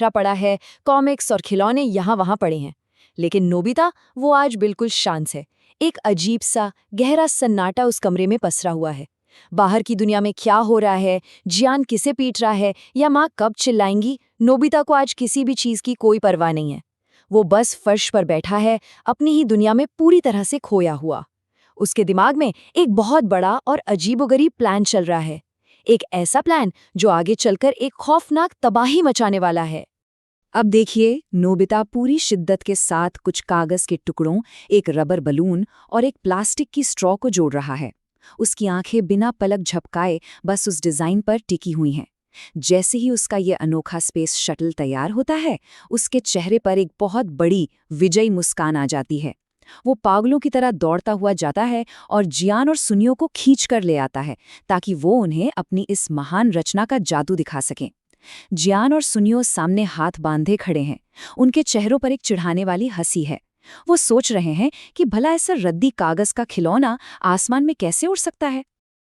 बिखरा पड़ा है, कॉमिक्स और खिलौने यहाँ वहाँ पड़े हैं। लेकिन नोबिता, वो आज बिल्कुल शांत है। एक अजीब सा गहरा सन्नाटा उस कमरे में पसरा हुआ है। बाहर की दुनिया में क्या हो रहा है, जियान किसे पीट रहा है या माँ कब चिल्लाएंगी, नोबिता को आज किसी भी चीज की कोई परवाह नहीं है। वो बस फर्श पर बैठा है, अपनी ही दुनिया में पूरी तरह से खोया हुआ। उसके दिमाग में एक बहुत बड़ा और अजीबोगरीब प्लान चल रहा है। एक ऐसा प्लान जो आगे चलकर एक खौफनाक तबाही मचाने वाला है। अब देखिए, नोबिता पूरी शिद्दत के साथ कुछ कागज के टुकड़ों, एक रबर बलून और एक प्लास्टिक की स्ट्रॉ को जोड़ रहा है। उसकी आंखें बिना पलक झपकाए बस उस डिजाइन पर टिकी हुई हैं। जैसे ही उसका ये अनोखा स्पेस शटल तैयार होता है, उसके चेहरे पर एक बहुत बड़ी विजयी मुस्कान आ जाती है। वो पागलों की तरह दौड़ता हुआ जाता है और जियान और सुनियो को खींच कर ले आता है, ताकि वो उन्हें अपनी इस महान रचना का जादू दिखा सकें। जियान और सुनियो सामने हाथ बांधे खड़े हैं। उनके चेहरों पर एक चिढ़ाने वाली हंसी है। वो सोच रहे हैं कि भला ऐसा रद्दी कागज का खिलौना आसमान में कैसे उड़ सकता है।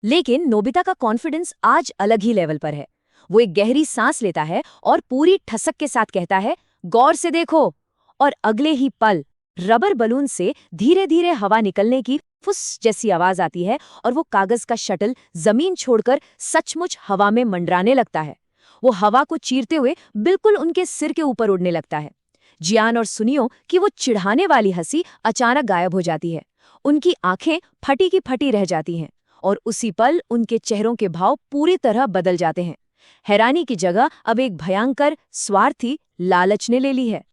लेकिन नोबिता का कॉन्फिडेंस आज अलग ही लेवल पर है। वो एक गहरी सांस लेता है और पूरी ठसक के साथ कहता है, गौर से देखो। और अगले ही पल रबर बलून से धीरे धीरे हवा निकलने की फुस जैसी आवाज आती है और वो कागज का शटल जमीन छोड़कर सचमुच हवा में मंडराने लगता है। वो हवा को चीरते हुए बिल्कुल उनके सिर के ऊपर उड़ने लगता है। जियान और सुनियो की वो चिढ़ाने वाली हंसी अचानक गायब हो जाती है। उनकी आंखें फटी की फटी रह जाती हैं और उसी पल उनके चेहरों के भाव पूरी तरह बदल जाते हैं। हैरानी की जगह अब एक भयंकर स्वार्थी लालच ने ले ली है।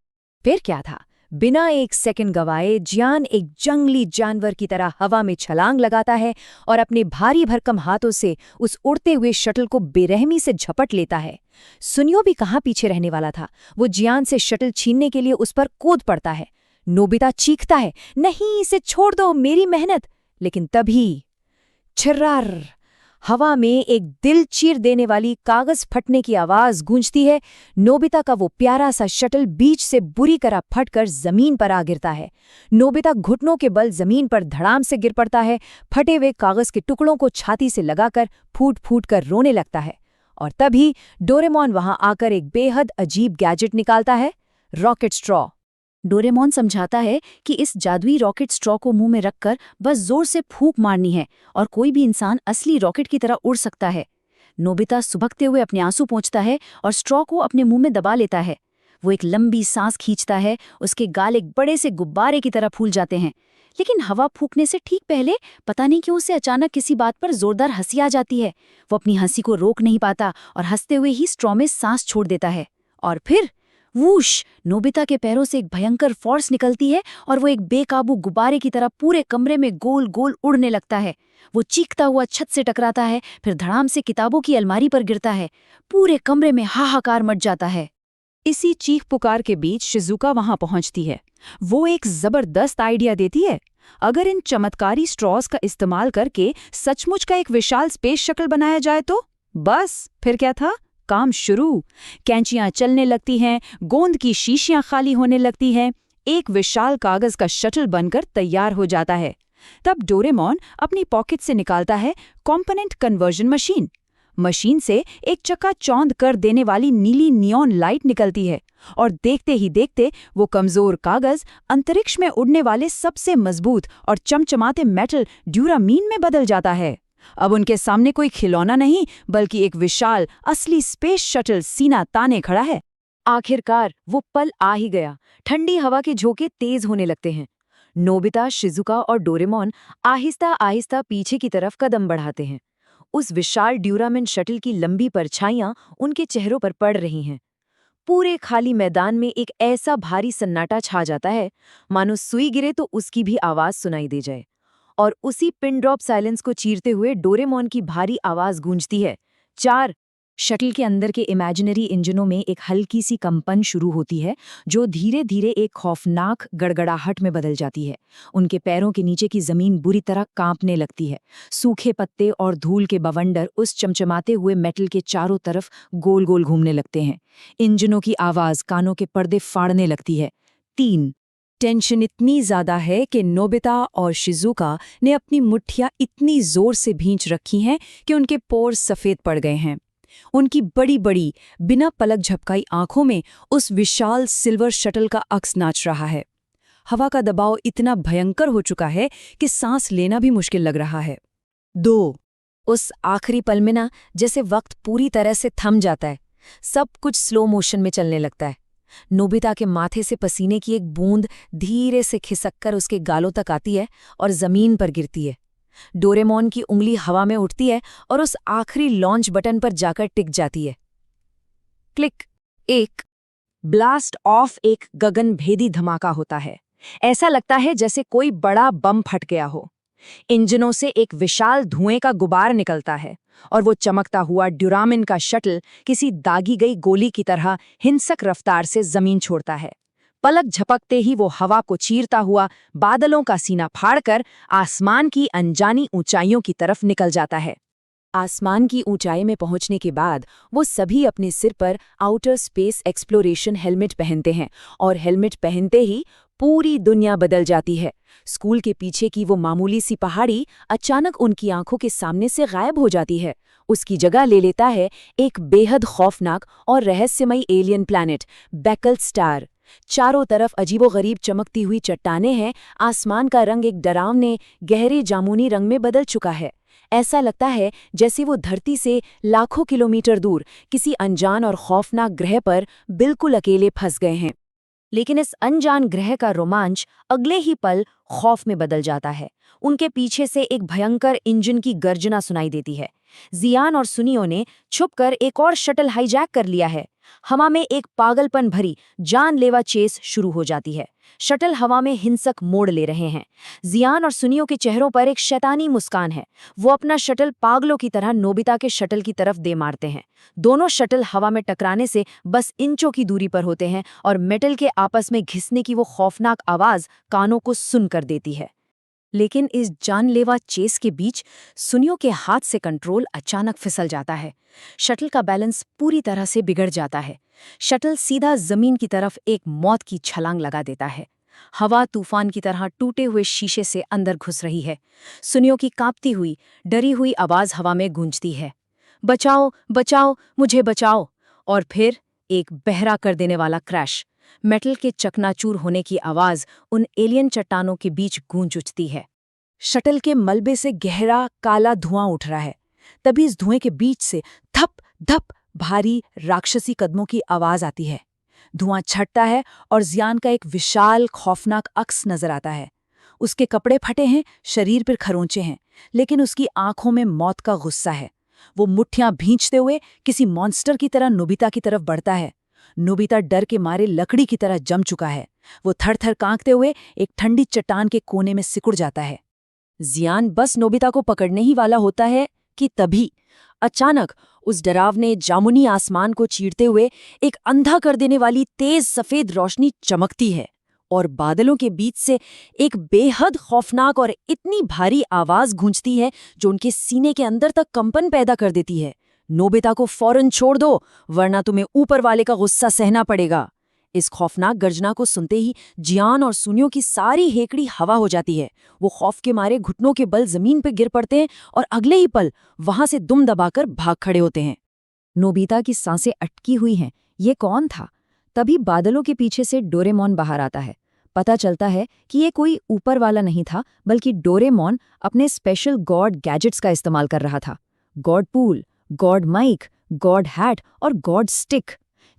फिर क्या था? बिना एक सेकंड गवाए जियान एक जंगली जानवर की तरह हवा में छलांग लगाता है और अपने भारी भरकम हाथों से उस उड़ते हुए शटल को बेरहमी से झपट लेता है। सुनियो भी कहाँ पीछे रहने वाला था। वो जियान से शटल छीनने के लिए उस पर कूद पड़ता है। नोबिता चीखता है, नहीं, इसे छोड़ दो, मेरी मेहनत। लेकिन तभी छिर्रार, हवा में एक दिल चीर देने वाली कागज फटने की आवाज गूंजती है। नोबिता का वो प्यारा सा शटल बीच से बुरी तरह फटकर जमीन पर आ गिरता है। नोबिता घुटनों के बल जमीन पर धड़ाम से गिर पड़ता है, फटे हुए कागज के टुकड़ों को छाती से लगाकर फूट फूट कर रोने लगता है। और तभी डोरेमोन वहां आकर एक बेहद अजीब गैजेट निकालता है, रॉकेट स्ट्रॉ। डोरेमोन समझाता है कि इस जादुई रॉकेट स्ट्रॉ को मुंह में रखकर बस जोर से फूंक मारनी है और कोई भी इंसान असली रॉकेट की तरह उड़ सकता है। नोबिता सुबकते हुए अपने आंसू पोंछता है और स्ट्रॉ को अपने मुंह में दबा लेता है। वो एक लंबी सांस खींचता है, उसके गाल एक बड़े से गुब्बारे की तरह फूल जाते हैं। लेकिन हवा फूंकने से ठीक पहले पता नहीं क्यों उसे अचानक किसी बात पर जोरदार हंसी आ जाती है। वो अपनी हंसी को रोक नहीं पाता और हंसते हुए ही स्ट्रॉ में सांस छोड़ देता है। और फिर वूश, नोबिता के पैरों से एक भयंकर फोर्स निकलती है और वो एक बेकाबू गुब्बारे की तरह पूरे कमरे में गोल गोल उड़ने लगता है। वो चीखता हुआ छत से टकराता है, फिर धड़ाम से किताबों की अलमारी पर गिरता है। पूरे कमरे में हाहाकार मच जाता है। इसी चीख पुकार के बीच शिजुका वहां पहुंचती है। वो एक जबरदस्त आइडिया देती है। अगर इन चमत्कारी स्ट्रॉस का इस्तेमाल करके सचमुच का एक विशाल स्पेस शटल बनाया जाए तो बस फिर क्या था, काम शुरू। कैंचियां चलने लगती हैं, गोंद की शीशियां खाली होने लगती हैं, एक विशाल कागज का शटल बनकर तैयार हो जाता है। तब डोरेमोन अपनी पॉकेट से निकालता है कॉम्पोनेंट कन्वर्जन मशीन। मशीन से एक चकाचौंध कर देने वाली नीली नियॉन लाइट निकलती है और देखते ही देखते वो कमजोर कागज अंतरिक्ष में उड़ने वाले सबसे मजबूत और चमचमाते मेटल ड्यूरामीन में बदल जाता है। अब उनके सामने कोई खिलौना नहीं, बल्कि एक विशाल असली स्पेस शटल सीना ताने खड़ा है। आखिरकार वो पल आ ही गया। ठंडी हवा के झोंके तेज होने लगते हैं। नोबिता, शिजुका और डोरेमोन आहिस्ता आहिस्ता पीछे की तरफ कदम बढ़ाते हैं। उस विशाल ड्यूरामिन शटल की लंबी परछाइयां उनके चेहरों पर पड़ रही हैं। पूरे खाली मैदान में एक ऐसा भारी सन्नाटा छा जाता है, मानो सुई गिरे तो उसकी भी आवाज सुनाई दे जाए। और उसी पिन ड्रॉप साइलेंस को चीरते हुए डोरेमोन की भारी आवाज गूंजती है, 4। शटल के अंदर के इमेजिनरी इंजनों में एक हल्की सी कंपन शुरू होती है, जो धीरे धीरे एक खौफनाक गड़गड़ाहट में बदल जाती है। उनके पैरों के नीचे की जमीन बुरी तरह कांपने लगती है। सूखे पत्ते और धूल के बवंडर उस चमचमाते हुए मेटल के चारों तरफ गोल गोल घूमने लगते हैं। इंजनों की आवाज कानों के पर्दे फाड़ने लगती है। 3। टेंशन इतनी ज्यादा है कि नोबिता और शिजुका ने अपनी मुट्ठियां इतनी जोर से भींच रखी हैं कि उनके पोर सफेद पड़ गए हैं। उनकी बड़ी बड़ी बिना पलक झपकाई आंखों में उस विशाल सिल्वर शटल का अक्स नाच रहा है। हवा का दबाव इतना भयंकर हो चुका है कि सांस लेना भी मुश्किल लग रहा है। 2 उस आखिरी पल में ना जैसे वक्त पूरी तरह से थम जाता है, सब कुछ स्लो मोशन में चलने लगता है। नोबिता के माथे से पसीने की एक बूंद धीरे से खिसककर उसके गालों तक आती है और जमीन पर गिरती है। डोरेमोन की उंगली हवा में उठती है और उस आखिरी लॉन्च बटन पर जाकर टिक जाती है। क्लिक, एक ब्लास्ट ऑफ, एक गगनभेदी धमाका होता है। ऐसा लगता है जैसे कोई बड़ा बम फट गया हो। इंजनों से एक विशाल धुएं का गुबार निकलता है और वो चमकता हुआ ड्यूरामिन का शटल किसी दागी गई गोली की तरह हिंसक रफ्तार से जमीन छोड़ता है। पलक झपकते ही वो हवा को चीरता हुआ बादलों का सीना फाड़कर आसमान की अनजानी ऊंचाइयों की तरफ निकल जाता है। आसमान की ऊंचाई में पहुंचने के बाद वो सभी अपने सिर पर आउटर स्पेस एक्सप्लोरेशन हेलमेट पहनते हैं और हेलमेट पहनते ही पूरी दुनिया बदल जाती है। स्कूल के पीछे की वो मामूली सी पहाड़ी अचानक उनकी आंखों के सामने से गायब हो जाती है। उसकी जगह ले लेता है एक बेहद खौफनाक और रहस्यमयी एलियन प्लैनेट, बेकल स्टार। चारों तरफ अजीबोगरीब चमकती हुई चट्टानें हैं। आसमान का रंग एक डरावने गहरे जामुनी रंग में बदल चुका है। ऐसा लगता है जैसे वो धरती से लाखों किलोमीटर दूर किसी अनजान और खौफनाक ग्रह पर बिल्कुल अकेले फंस गए हैं। लेकिन इस अनजान ग्रह का रोमांच अगले ही पल खौफ में बदल जाता है। उनके पीछे से एक भयंकर इंजन की गर्जना सुनाई देती है। जियान और सुनियो ने छुपकर एक और शटल हाईजैक कर लिया है। हवा में एक पागलपन भरी जानलेवा चेस शुरू हो जाती है। शटल हवा में हिंसक मोड़ ले रहे हैं। जियान और सुनियो के चेहरों पर एक शैतानी मुस्कान है। वो अपना शटल पागलों की तरह नोबिता के शटल की तरफ दे मारते हैं। दोनों शटल हवा में टकराने से बस इंचों की दूरी पर होते हैं और मेटल के आपस में घिसने की वो खौफनाक आवाज कानों को सुन कर देती है। लेकिन इस जानलेवा चेस के बीच सुनियो के हाथ से कंट्रोल अचानक फिसल जाता है। शटल का बैलेंस पूरी तरह से बिगड़ जाता है। शटल सीधा जमीन की तरफ एक मौत की छलांग लगा देता है। हवा तूफान की तरह टूटे हुए शीशे से अंदर घुस रही है। सुनियो की कांपती हुई, डरी हुई आवाज हवा में गूंजती है, बचाओ बचाओ, मुझे बचाओ। और फिर एक बहरा कर देने वाला क्रैश। मेटल के चकनाचूर होने की आवाज उन एलियन चट्टानों के बीच गूंज उठती है। शटल के मलबे से गहरा काला धुआं उठ रहा है। तभी इस धुएं के बीच से धप धप भारी राक्षसी कदमों की आवाज आती है। धुआं छटता है और जियान का एक विशाल खौफनाक अक्स नजर आता है। उसके कपड़े फटे हैं, शरीर पर खरोंचे हैं, लेकिन उसकी आंखों में मौत का गुस्सा है। वो मुट्ठियां भींचते हुए किसी मॉन्स्टर की तरह नोबिता की तरफ बढ़ता है। नोबिता डर के मारे लकड़ी की तरह जम चुका है। वो थर-थर कांपते हुए एक ठंडी चट्टान के कोने में सिकुड़ जाता है। जियान बस नोबिता को पकड़ने ही वाला होता है कि तभी अचानक उस डरावने जामुनी आसमान को चीरते हुए एक अंधा कर देने वाली तेज सफेद रोशनी चमकती है और बादलों के बीच से एक बेहद खौफनाक और इतनी भारी आवाज गूंजती है जो उनके सीने के अंदर तक कंपन पैदा कर देती है। नोबिता को फौरन छोड़ दो, वरना तुम्हें ऊपर वाले का गुस्सा सहना पड़ेगा। इस खौफनाक गर्जना को सुनते ही जियान और सुनियो की सारी हेकड़ी हवा हो जाती है। वो खौफ के मारे घुटनों के बल जमीन पर गिर पड़ते हैं और अगले ही पल वहां से दुम दबाकर भाग खड़े होते हैं। नोबिता की सांसें अटकी हुई हैं। ये कौन था? तभी बादलों के पीछे से डोरेमोन बाहर आता है। पता चलता है कि ये कोई ऊपर वाला नहीं था, बल्कि डोरेमोन अपने स्पेशल गॉड गैजेट्स का इस्तेमाल कर रहा था। God pool, god mic, god hat और गॉड स्टिक।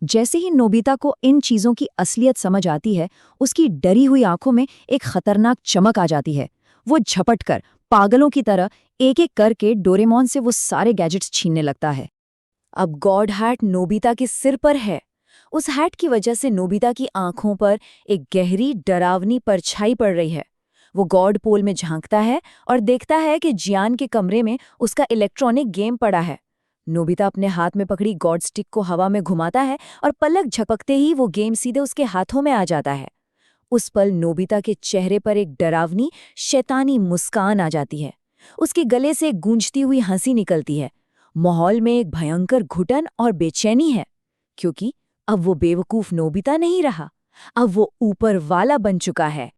जैसे ही नोबिता को इन चीजों की असलियत समझ आती है, उसकी डरी हुई आंखों में एक खतरनाक चमक आ जाती है। वो झपटकर पागलों की तरह एक एक करके डोरेमोन से वो सारे गैजेट्स छीनने लगता है। अब गॉड हैट नोबिता के सिर पर है। उस हैट की वजह से नोबिता की आंखों पर एक गहरी डरावनी परछाई पड़ रही है। वो गॉड पोल में झांकता है और देखता है कि जियान के कमरे में उसका इलेक्ट्रॉनिक गेम पड़ा है। नोबिता अपने हाथ में पकड़ी गॉड स्टिक को हवा में घुमाता है और पलक झपकते ही वो गेम सीधे उसके हाथों में आ जाता है। उस पल नोबिता के चेहरे पर एक डरावनी शैतानी मुस्कान आ जाती है। उसके गले से एक गूंजती हुई हंसी निकलती है। माहौल में एक भयंकर घुटन और बेचैनी है, क्योंकि अब वो बेवकूफ नोबिता नहीं रहा, अब वो ऊपर वाला बन चुका है।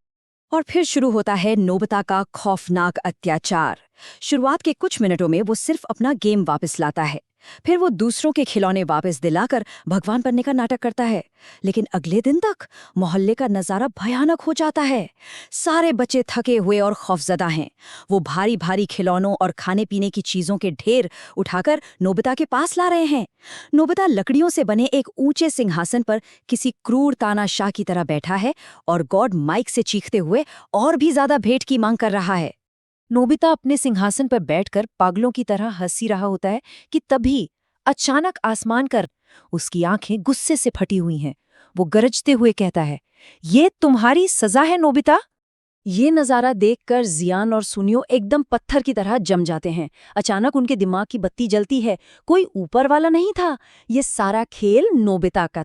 और फिर शुरू होता है नोबिता का खौफनाक अत्याचार। शुरुआत के कुछ मिनटों में वो सिर्फ अपना गेम वापस लाता है, फिर वो दूसरों के खिलौने वापस दिलाकर भगवान बनने का नाटक करता है। लेकिन अगले दिन तक मोहल्ले का नजारा भयानक हो जाता है। सारे बच्चे थके हुए और खौफजदा हैं। वो भारी भारी खिलौनों और खाने पीने की चीजों के ढेर उठाकर नोबिता के पास ला रहे हैं। नोबिता लकड़ियों से बने एक ऊंचे सिंहासन पर किसी क्रूर तानाशाह की तरह बैठा है और गॉड माइक से चीखते हुए और भी ज्यादा भेंट की मांग कर रहा है। नोबिता अपने सिंहासन पर बैठकर पागलों की तरह हंसी रहा होता है कि तभी अचानक आसमान कर उसकी आंखें गुस्से से फटी हुई हैं। वो गरजते हुए कहता है, ये तुम्हारी सजा है नोबिता। ये नज़ारा देखकर जियान और सुनियो एकदम पत्थर की तरह जम जाते हैं। अचानक उनके दिमाग की बत्ती जलती है। कोई ऊपर वाला नहीं था, ये सारा खेल नोबिता का